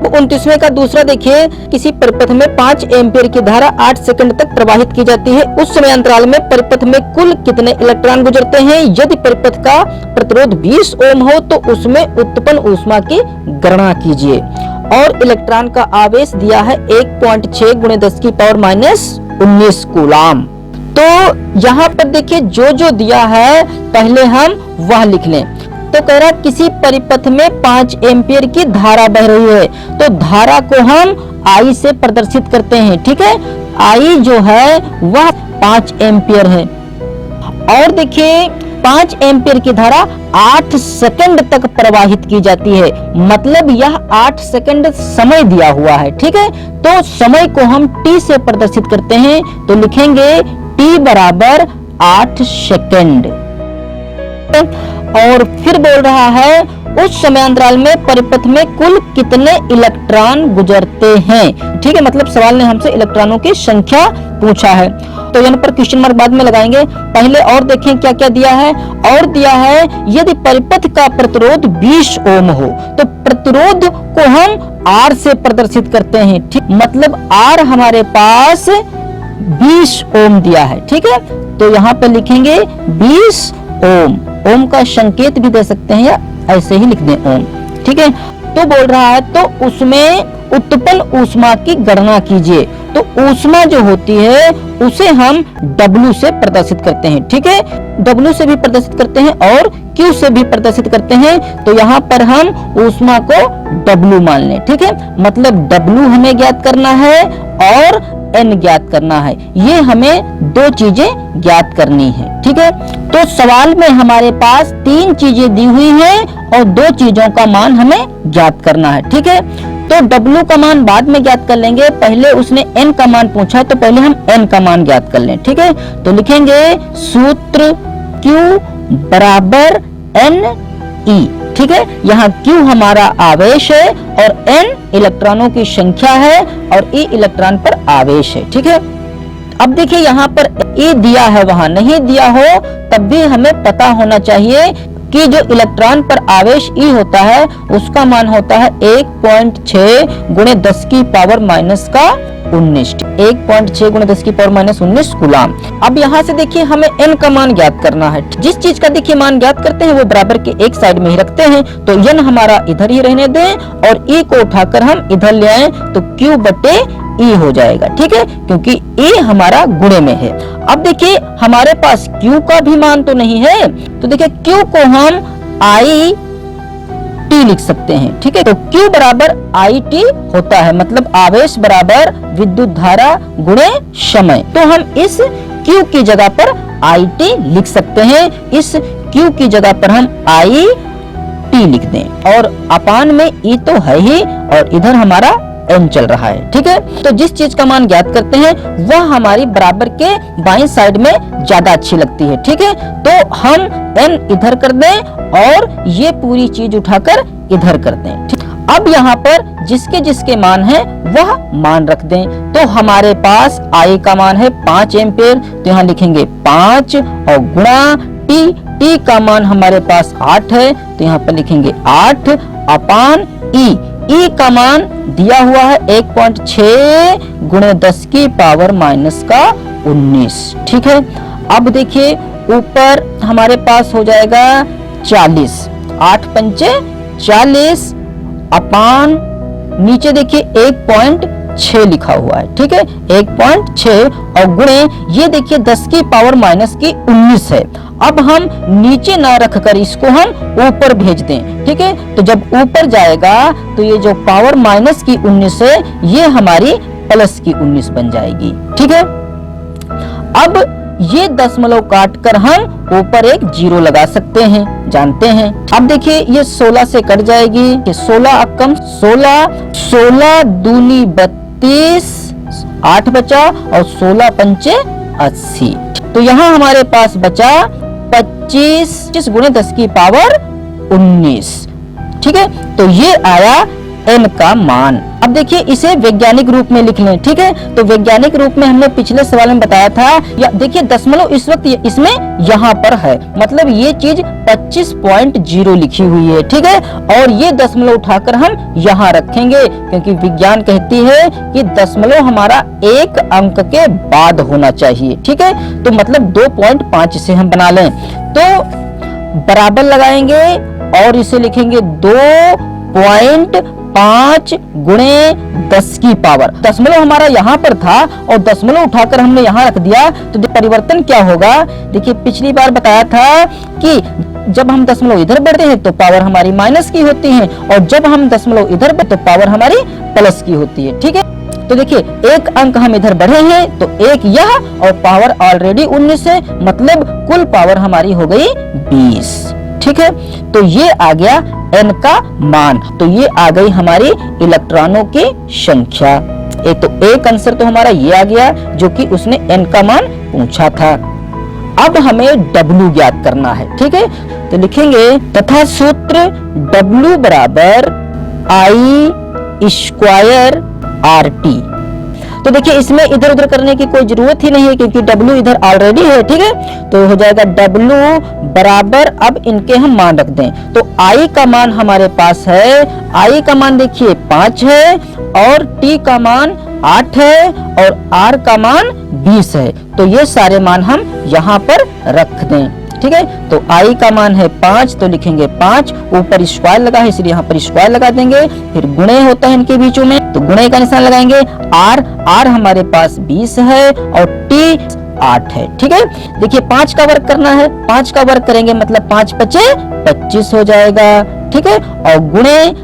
29वें का दूसरा देखिए, किसी परिपथ में 5 एम्पीयर की धारा 8 सेकंड तक प्रवाहित की जाती है, उस समय अंतराल में परिपथ में कुल कितने इलेक्ट्रॉन गुजरते हैं? यदि परिपथ का प्रतिरोध 20 ओम हो तो उसमें उत्पन्न ऊष्मा की गणना कीजिए। और इलेक्ट्रॉन का आवेश दिया है 1.6 × 10⁻⁻19 कूलाम। तो यहाँ पर देखिए जो दिया है पहले हम वह लिख लें। तो कह रहा है किसी परिपथ में 5 एम्पीयर की धारा बह रही है, तो धारा को हम I से प्रदर्शित करते हैं। ठीक है, I जो है वह 5 एम्पीयर है। और देखिए 5 एम्पीयर की धारा 8 सेकंड तक प्रवाहित की जाती है, मतलब यह 8 सेकंड समय दिया हुआ है। ठीक है, तो समय को हम T से प्रदर्शित करते हैं, तो लिखेंगे T बराबर 8 सेकंड। और फिर बोल रहा है उस समय अंतराल में परिपथ में कुल कितने इलेक्ट्रॉन गुजरते हैं। ठीक है, मतलब सवाल ने हमसे इलेक्ट्रॉनों की संख्या पूछा है, तो यहाँ पर क्वेश्चन मार्क बाद में लगाएंगे। पहले और देखें क्या क्या दिया है। और दिया है यदि परिपथ का प्रतिरोध 20 ओम हो तो प्रतिरोध को हम R से प्रदर्शित करते हैं। ठीक, मतलब R हमारे पास 20 ओम दिया है। ठीक है, तो यहाँ पर लिखेंगे 20 ओम। ओम का संकेत भी दे सकते हैं या ऐसे ही लिख दें ओम। ठीक है, तो बोल रहा है तो उसमें उत्पन्न ऊष्मा की गणना कीजिए। तो ऊष्मा जो होती है उसे हम W से प्रदर्शित करते हैं। ठीक है, W से भी प्रदर्शित करते हैं और Q से भी प्रदर्शित करते हैं, तो यहाँ पर हम ऊष्मा को W मान लें। ठीक है, मतलब W हमें ज्ञात करना है और N ज्ञात करना है, ये हमें दो चीजें ज्ञात करनी है। ठीक है, तो सवाल में हमारे पास 3 चीजें दी हुई हैं और 2 चीजों का मान हमें ज्ञात करना है। ठीक है, तो W का मान बाद में ज्ञात कर लेंगे, पहले उसने N का मान पूछा है तो पहले हम N का मान ज्ञात कर लें। ठीक है, तो लिखेंगे सूत्र Q बराबर NE। ठीक है, यहाँ Q हमारा आवेश है और N इलेक्ट्रॉनों की संख्या है और E इलेक्ट्रॉन पर आवेश है। ठीक है, अब देखिए यहाँ पर E दिया है, वहां नहीं दिया हो तब भी हमें पता होना चाहिए कि जो इलेक्ट्रॉन पर आवेश E होता है उसका मान होता है 1.6 × 10⁻⁻19 1.6 × 10⁻⁻19 कूलाम। अब यहाँ से देखिए हमें N का मान ज्ञात करना है। जिस चीज का देखिए मान ज्ञात करते हैं वो बराबर के एक साइड में ही रखते हैं, तो N हमारा इधर ही रहने दें और E को उठाकर हम इधर ले आए तो Q बटे E हो जाएगा। ठीक है, क्योंकि E हमारा गुणे में है। अब देखिए हमारे पास Q का भी मान तो नहीं है, तो देखिए Q को हम IT लिख सकते हैं। ठीक है, तो Q बराबर IT होता है, मतलब आवेश बराबर विद्युत धारा गुणे समय। तो हम इस Q की जगह पर IT लिख सकते हैं, इस Q की जगह पर हम IT लिख दें और अपान में E तो है ही और इधर हमारा N चल रहा है। ठीक है, तो जिस चीज का मान ज्ञात करते हैं वह हमारी बराबर के बाईं साइड में ज्यादा अच्छी लगती है। ठीक है, तो हम N इधर कर दें और ये पूरी चीज उठाकर इधर कर दें। ठीक, अब यहाँ पर जिसके जिसके मान है वह मान रख दें। तो हमारे पास I का मान है 5 एम्पीयर, तो यहाँ लिखेंगे 5 और गुणा T का मान हमारे पास 8 है, तो यहाँ पर लिखेंगे 8 अपान E का मान दिया हुआ है 1.6 × 10⁻⁻19। ठीक है, अब देखिए ऊपर हमारे पास हो जाएगा 40, 8 पंचे 40 अपान नीचे देखिए 1.6 लिखा हुआ है। ठीक है, 1.6 और गुणे ये देखिए 10⁻⁻19 है। अब हम नीचे ना रखकर इसको हम ऊपर भेज दें। ठीक है, तो जब ऊपर जाएगा तो ये जो पावर माइनस की 19 है ये हमारी प्लस की 19 बन जाएगी। ठीक है, अब ये दशमलव काट कर हम ऊपर एक 0 लगा सकते हैं, जानते हैं। अब देखिए ये 16 से कट जाएगी, ये 16 अक्कम 16 दूनी 32, 8 बचा और 16 पंचे 80। तो यहाँ हमारे पास बचा 25 × 10⁻⁻19। ठीक है, तो ये आया n का मान। अब देखिए इसे वैज्ञानिक रूप में लिख लें, ठीक है। तो वैज्ञानिक रूप में हमने पिछले सवाल में बताया था, या देखिए दशमलव इस वक्त इसमें यहाँ पर है, मतलब ये चीज 25.0 लिखी हुई है, ठीक है। और ये दशमलव उठाकर हम यहाँ रखेंगे, क्योंकि विज्ञान कहती है कि दशमलव हमारा एक अंक के बाद होना चाहिए, ठीक है। तो मतलब 2.5 से हम बना लें, तो बराबर लगाएंगे और इसे लिखेंगे 2.5 गुणे 10 की पावर। दशमलव हमारा यहाँ पर था और दशमलव उठाकर हमने यहाँ रख दिया, तो परिवर्तन क्या होगा। देखिए पिछली बार बताया था कि जब हम दशमलव इधर बढ़ते हैं तो पावर हमारी माइनस की होती है, और जब हम दशमलव इधर बढ़ते तो पावर हमारी प्लस की होती है, ठीक है। तो देखिए एक अंक हम इधर बढ़े हैं तो एक यह, और पावर ऑलरेडी 19 है, मतलब कुल पावर हमारी हो गई 20, ठीक है। तो ये आ गया n का मान, तो ये आ गई हमारी इलेक्ट्रॉनों की संख्या। तो एक आंसर तो हमारा ये आ गया जो कि उसने n का मान पूछा था। अब हमें W ज्ञात करना है, ठीक है। तो लिखेंगे तथा सूत्र W बराबर I² RT। तो देखिए इसमें इधर उधर करने की कोई जरूरत ही नहीं है, क्योंकि W इधर ऑलरेडी है, ठीक है। तो हो जाएगा W बराबर, अब इनके हम मान रख दें, तो I का मान हमारे पास है, I का मान देखिए 5 है, और T का मान 8 है, और R का मान 20 है। तो ये सारे मान हम यहाँ पर रख दें, ठीक है। तो I का मान है 5, तो लिखेंगे 5, ऊपर स्क्वायर लगा है इसलिए यहाँ पर स्क्वायर लगा देंगे, फिर गुणे होता है इनके बीचों में, तो गुणे का निशान लगाएंगे। R हमारे पास 20 है और T 8 है, ठीक है। देखिए 5 का वर्ग करना है, 5 का वर्ग करेंगे मतलब 5 पचे 25 हो जाएगा, ठीक है। और गुणे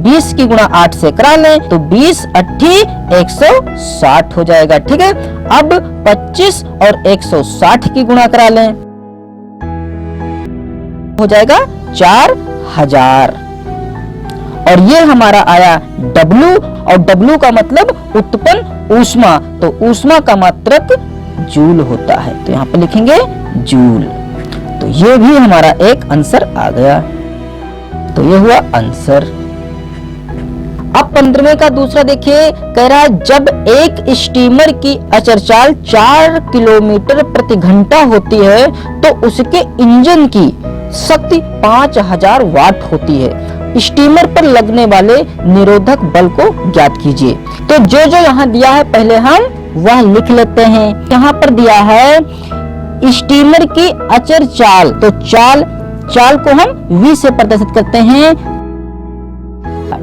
20 की गुणा 8 से करा लें तो 20 8 160 हो जाएगा, ठीक है। अब 25 और 160 की गुणा करा लें, हो जाएगा 4000, और ये हमारा आया W, और W का मतलब उत्पन्न ऊष्मा, तो ऊष्मा का मात्रक जूल होता है, तो यहाँ पे लिखेंगे जूल। तो ये भी हमारा एक आंसर आ गया, तो ये हुआ आंसर। अब 15वें का दूसरा देखिए, कह रहा है जब एक स्टीमर की अचर चाल 4 किलोमीटर प्रति घंटा होती है तो उसके इंजन की शक्ति 5000 वाट होती है। स्टीमर पर लगने वाले निरोधक बल को ज्ञात कीजिए। तो जो यहाँ दिया है पहले हम वह लिख लेते हैं। यहाँ पर दिया है स्टीमर की अचर चाल, तो चाल को हम v से प्रदर्शित करते हैं,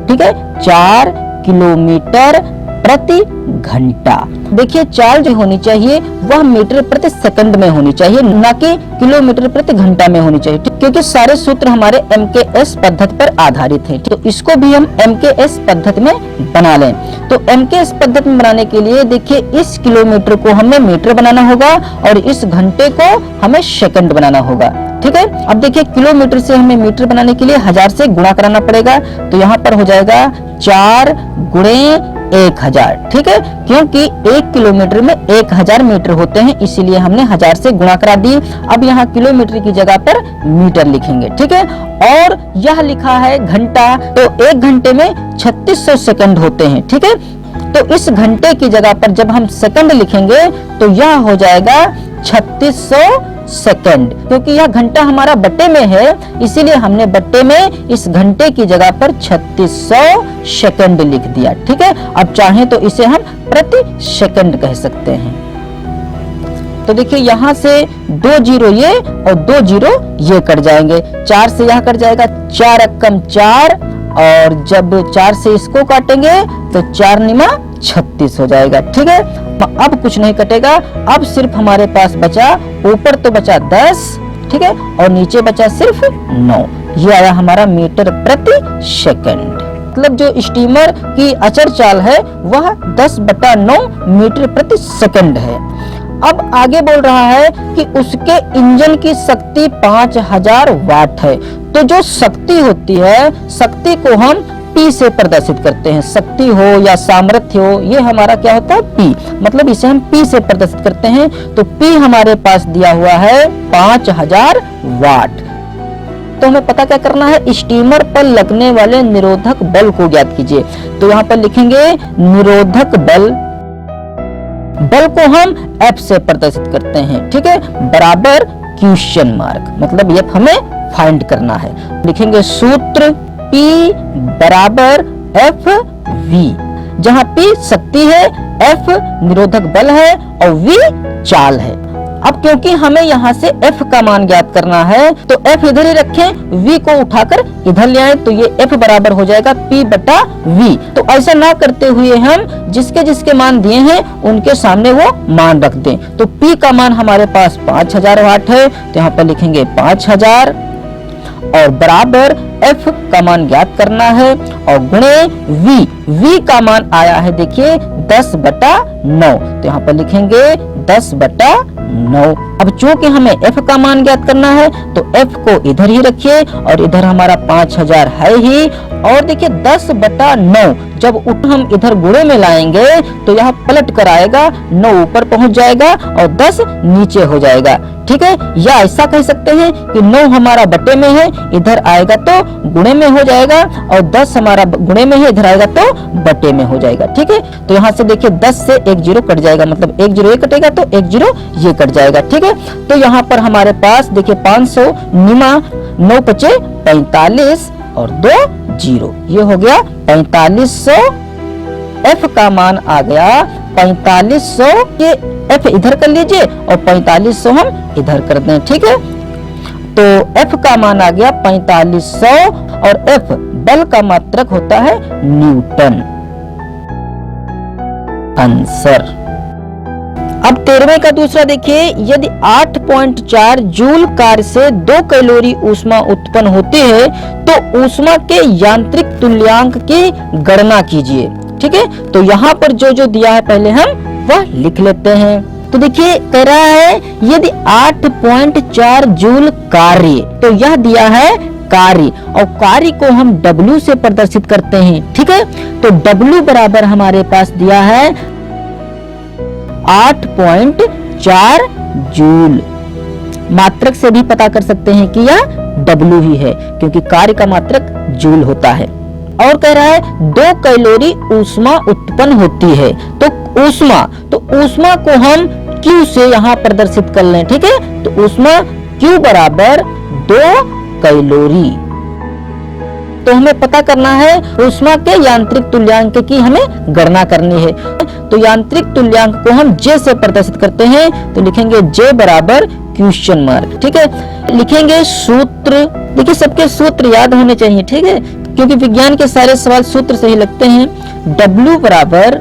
ठीक है, 4 किलोमीटर प्रति घंटा। देखिए चाल जो होनी चाहिए वह मीटर प्रति सेकंड में होनी चाहिए, न कि किलोमीटर प्रति घंटा में होनी चाहिए, क्योंकि सारे सूत्र हमारे MKS पद्धति पर आधारित हैं। तो इसको भी हम MKS पद्धति में बना लें। तो MKS पद्धति में बनाने के लिए देखिए इस किलोमीटर को हमें मीटर बनाना होगा और इस घंटे को हमें सेकंड बनाना होगा, ठीक है। अब देखिए किलोमीटर से हमें मीटर बनाने के लिए 1000 से गुणा कराना पड़ेगा, तो यहाँ पर हो जाएगा 4 गुणे 1000, ठीक है, क्योंकि 1 किलोमीटर में 1000 मीटर होते हैं, इसीलिए हमने 1000 से गुणा करा दी। अब यहाँ किलोमीटर की जगह पर मीटर लिखेंगे, ठीक है। और यह लिखा है घंटा, तो 1 घंटे में 3600 सेकंड होते हैं, ठीक है। तो इस घंटे की जगह पर जब हम सेकंड लिखेंगे तो यह हो जाएगा 3600 सेकंड, क्योंकि यह घंटा हमारा बट्टे में है, इसीलिए हमने बट्टे में इस घंटे की जगह पर 3600 सेकंड लिख दिया, ठीक है। अब चाहें तो इसे हम प्रति सेकंड कह सकते हैं। तो देखिए यहाँ से 2 जीरो ये और 2 जीरो ये कट जाएंगे, 4 से यह कट जाएगा, 4 अक्कम 4, और जब 4 से इसको काटेंगे तो 4 निमा 36 हो जाएगा, ठीक है। अब कुछ नहीं कटेगा, अब सिर्फ हमारे पास बचा, ऊपर तो बचा 10, ठीक है, और नीचे बचा सिर्फ 9। ये आया हमारा मीटर प्रति सेकंड। मतलब जो स्टीमर की अचर चाल है वह 10/9 मीटर प्रति सेकंड है। अब आगे बोल रहा है कि उसके इंजन की शक्ति 5000 वाट है। तो जो शक्ति होती है, शक्ति को हम P से प्रदर्शित करते हैं, शक्ति हो या सामर्थ्य हो, ये हमारा क्या होता है P, मतलब इसे हम P से प्रदर्शित करते हैं। तो P हमारे पास दिया हुआ है 5000 वाट। तो हमें पता क्या करना है, स्टीमर पर लगने वाले निरोधक बल को ज्ञात कीजिए। तो यहाँ पर लिखेंगे निरोधक बल, बल को हम F से प्रदर्शित करते हैं, ठीक है, बराबर क्वेश्चन मार्क, मतलब ये हमें फाइंड करना है। लिखेंगे सूत्र P बराबर FV, जहां P शक्ति है, F निरोधक बल है और V चाल है। अब क्योंकि हमें यहाँ से F का मान ज्ञात करना है तो F इधर ही रखें, V को उठाकर इधर ले आए, तो ये F बराबर हो जाएगा P बटा V। तो ऐसा ना करते हुए हम जिसके जिसके मान दिए हैं उनके सामने वो मान रख दें। तो P का मान हमारे पास 5000 वाट है, तो यहाँ पर लिखेंगे 5000 और बराबर F का मान ज्ञात करना है और गुणे V का मान आया है देखिए 10/9, तो यहाँ पर लिखेंगे 10/9। अब चूंकि हमें F का मान ज्ञात करना है तो F को इधर ही रखिए और इधर हमारा 5000 है ही, और देखिए 10/9 जब हम इधर गुणे में लाएंगे तो यहाँ पलट कर आएगा, 9 ऊपर पहुंच जाएगा और 10 नीचे हो जाएगा, ठीक है। या ऐसा कह सकते हैं कि 9 हमारा बटे में है, इधर आएगा तो गुणे में हो जाएगा, और 10 हमारा गुणे में है, इधर आएगा तो बटे में हो जाएगा, ठीक है। तो यहाँ से देखिए 10 से 1 0 कट जाएगा, मतलब 1 0 ये कटेगा तो 1 0 ये कट जाएगा, ठीक है। तो यहाँ पर हमारे पास देखिए 500 निमा 9 × 45 और 2 0, ये हो गया 4500। F का मान आ गया 4500, ये F इधर कर लीजिए और 4500 हम इधर कर दें, ठीक है। तो F का मान आ गया 4500 और F बल का मात्रक होता है न्यूटन। आंसर। अब 13वें का दूसरा देखिए, यदि 8.4 जूल कार्य से 2 कैलोरी ऊष्मा उत्पन्न होती है तो ऊष्मा के यांत्रिक तुल्यांक की गणना कीजिए, ठीक है। तो यहाँ पर जो जो दिया है पहले हम वह लिख लेते हैं। तो देखिए कह रहा है यदि 8.4 जूल कार्य, तो यह दिया है कार्य और कार्य को हम W से प्रदर्शित करते हैं, ठीक है। तो W बराबर हमारे पास दिया है 8.4 जूल। मात्रक से भी पता कर सकते हैं कि यह W ही है क्योंकि कार्य का मात्रक जूल होता है। और कह रहा है 2 कैलोरी ऊष्मा उत्पन्न होती है, तो ऊष्मा को हम Q से यहाँ प्रदर्शित कर लें, ठीक है। तो ऊष्मा Q बराबर 2 कैलोरी। तो हमें पता करना है ऊष्मा के यांत्रिक तुल्यांक की हमें गणना करनी है। तो यांत्रिक तुल्यांक को हम J से प्रदर्शित करते हैं, तो लिखेंगे J बराबर क्वेश्चन मार्क, ठीक है। लिखेंगे सूत्र, देखिए सबके सूत्र याद होने चाहिए, ठीक है, क्योंकि विज्ञान के सारे सवाल सूत्र से ही लगते हैं। W बराबर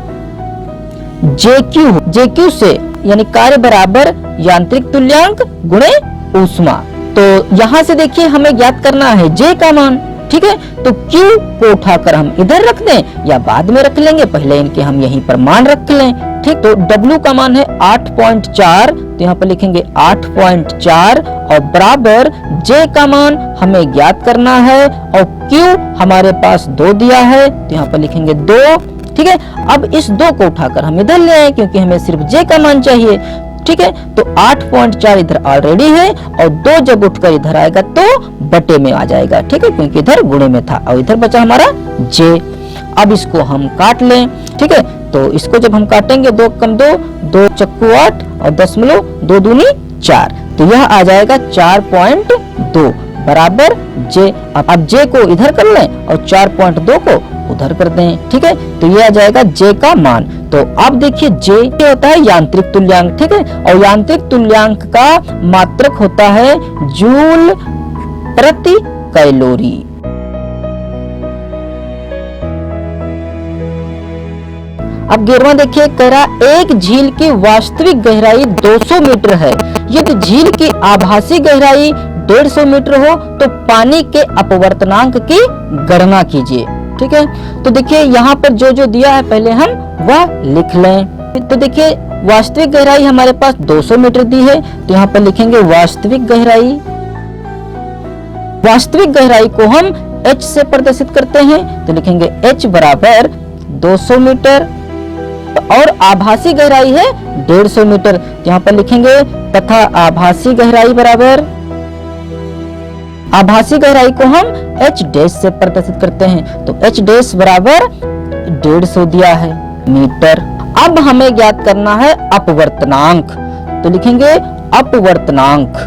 JQ से यानी कार्य बराबर यांत्रिक तुल्यांक गुणे ऊष्मा। तो यहाँ से देखिए हमें ज्ञात करना है J का मान, ठीक है। तो Q को उठाकर हम इधर रख दें या बाद में रख लेंगे, पहले इनके हम यहीं पर मान रख लें, ठीक। तो W का मान है 8.4, तो यहाँ पर लिखेंगे 8.4 और बराबर J का मान हमें ज्ञात करना है और Q हमारे पास 2 दिया है, तो यहाँ पर लिखेंगे 2, ठीक है। अब इस 2 को उठाकर हम इधर ले आए क्योंकि हमें सिर्फ J का मान चाहिए, ठीक है। तो 8.4 इधर ऑलरेडी है और 2 जब उठकर इधर आएगा तो बटे में आ जाएगा, ठीक है, क्योंकि इधर गुणे में था और इधर बचा हमारा J। अब इसको हम काट लें, ठीक है। तो इसको जब हम काटेंगे 2 कम 2, 2 चक्कू 8 और 2 दूनी 4, तो यह आ जाएगा 4.2 बराबर J। अब J को इधर कर लें और 4.2 को उधर कर दें, ठीक है। तो ये आ जाएगा J का मान। तो अब देखिए J होता है यांत्रिक तुल्यांक, ठीक है, और यांत्रिक तुल्यांक का मात्रक होता है जूल प्रति कैलोरी। अब 11वां देखिए कह रहा एक झील की वास्तविक गहराई 200 मीटर है, यदि झील की आभासी गहराई 150 मीटर हो तो पानी के अपवर्तनांक की गणना कीजिए, ठीक है। तो देखिए यहाँ पर जो जो दिया है पहले हम वह लिख लें। तो देखिए वास्तविक गहराई हमारे पास 200 मीटर दी है, तो यहाँ पर लिखेंगे वास्तविक गहराई। वास्तविक गहराई को हम H से प्रदर्शित करते हैं, तो लिखेंगे H बराबर 200 मीटर और आभासी गहराई है 150 मीटर, यहाँ पर लिखेंगे तथा आभासी गहराई बराबर आभासी गहराई को हम h डैश से प्रदर्शित करते हैं, तो h डैश बराबर 150 दिया है मीटर। अब हमें ज्ञात करना है अपवर्तनांक, तो लिखेंगे अपवर्तनांक।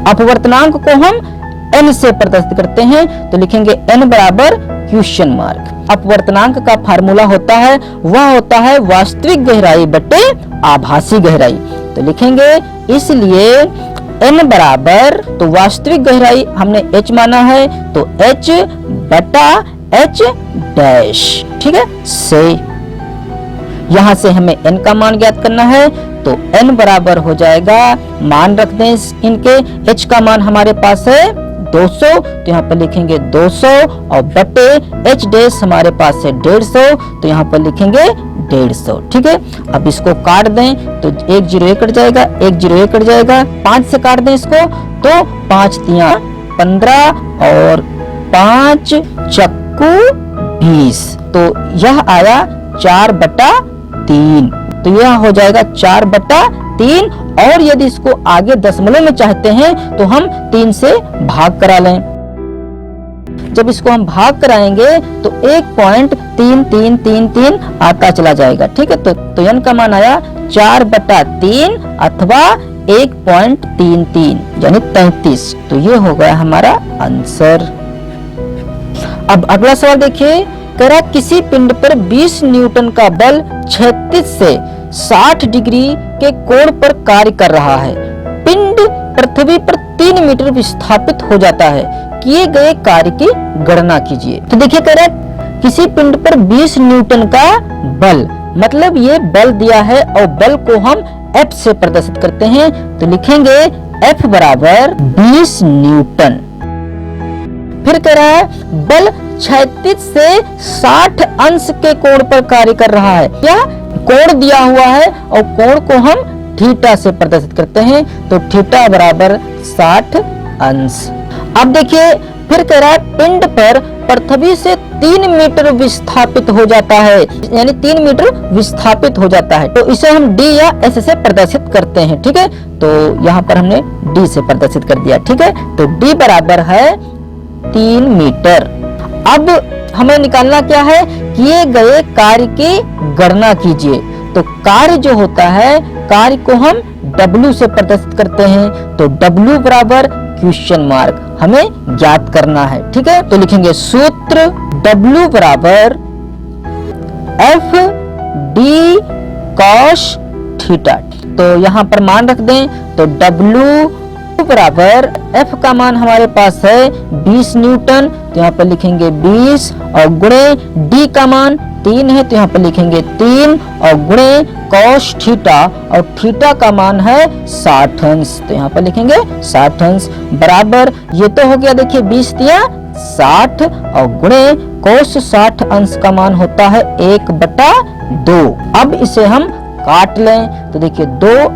अपवर्तनांक को हम n से प्रदर्शित करते हैं, तो लिखेंगे n बराबर क्वेश्चन मार्क। अपवर्तनांक का फार्मूला होता है, वह होता है वास्तविक गहराई बटे आभासी गहराई। तो लिखेंगे इसलिए n बराबर, तो वास्तविक गहराई हमने h माना है, तो h बटा h डैश, ठीक है। से यहां से हमें n का मान ज्ञात करना है, तो n बराबर हो जाएगा, मान रख दें इनके, h का मान हमारे पास है 200, तो यहाँ पर लिखेंगे 200 और बटे h डैश हमारे पास है 150, तो यहाँ पर लिखेंगे 150, ठीक है। अब इसको काट दें तो 1 0 1 कट जाएगा, 1 0 1 कट जाएगा, 5 से काट दें इसको तो 5 तिया 15 और 5 चक्कू 20, तो यह आया 4/3, तो यह हो जाएगा 4/3। और यदि इसको आगे दशमलव में चाहते हैं तो हम 3 से भाग करा लें। जब इसको हम भाग कराएंगे तो 1.3333 आता चला जाएगा, ठीक है। तो n का मान आया 4/3 अथवा 1.33 यानी 33, तो ये हो गया हमारा आंसर। अब अगला सवाल देखिए, कह रहा किसी पिंड पर 20 न्यूटन का बल क्षैतिज से 60 डिग्री के कोण पर कार्य कर रहा है। पिंड पृथ्वी पर 3 मीटर विस्थापित हो जाता है, किए गए कार्य की गणना कीजिए। तो देखिए कह रहा किसी पिंड पर 20 न्यूटन का बल, मतलब ये बल दिया है और बल को हम F से प्रदर्शित करते हैं, तो लिखेंगे F बराबर 20 न्यूटन। फिर कह रहा है बल क्षैतिज से 60 अंश के कोण पर कार्य कर रहा है। यह कोण दिया हुआ है और कोण को हम थीटा से प्रदर्शित करते हैं, तो थीटा बराबर 60 अंश। अब देखिए फिर कह रहा है पिंड पर पृथ्वी से 3 मीटर विस्थापित हो जाता है, यानी 3 मीटर विस्थापित हो जाता है, तो इसे हम d या s से प्रदर्शित करते हैं, ठीक है। तो यहाँ पर हमने d से प्रदर्शित कर दिया, ठीक है। तो d बराबर है 3 मीटर। अब हमें निकालना क्या है, किए गए कार्य की गणना कीजिए। तो कार्य जो होता है, कार्य को हम W से प्रदर्शित करते हैं, तो W बराबर क्वेश्चन मार्क हमें ज्ञात करना है, ठीक है। तो लिखेंगे सूत्र W बराबर F D cos थीटा, तो यहाँ पर मान रख दें, तो W बराबर F का मान हमारे पास है 20 न्यूटन, तो यहाँ पर लिखेंगे 20 और गुणे D का मान 3 है, तो यहाँ पर लिखेंगे 3 और गुणे cos थीटा, और थीटा का मान है 60 अंश, तो यहाँ पर लिखेंगे 60 अंश बराबर, ये तो हो गया देखिए 20 तिया 60 और गुणे cos 60 अंश का मान होता है 1/2। अब इसे हम काट लें, तो देखिए 2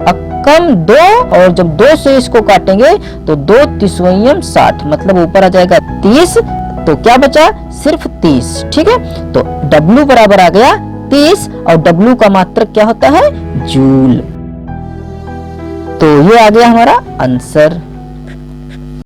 कम 2, और जब 2 से इसको काटेंगे तो 2 3 60, मतलब ऊपर आ जाएगा 30, तो क्या बचा सिर्फ 30, ठीक है। तो W बराबर आ गया 30 और W का मात्रक क्या होता है, जूल। तो ये आ गया हमारा आंसर।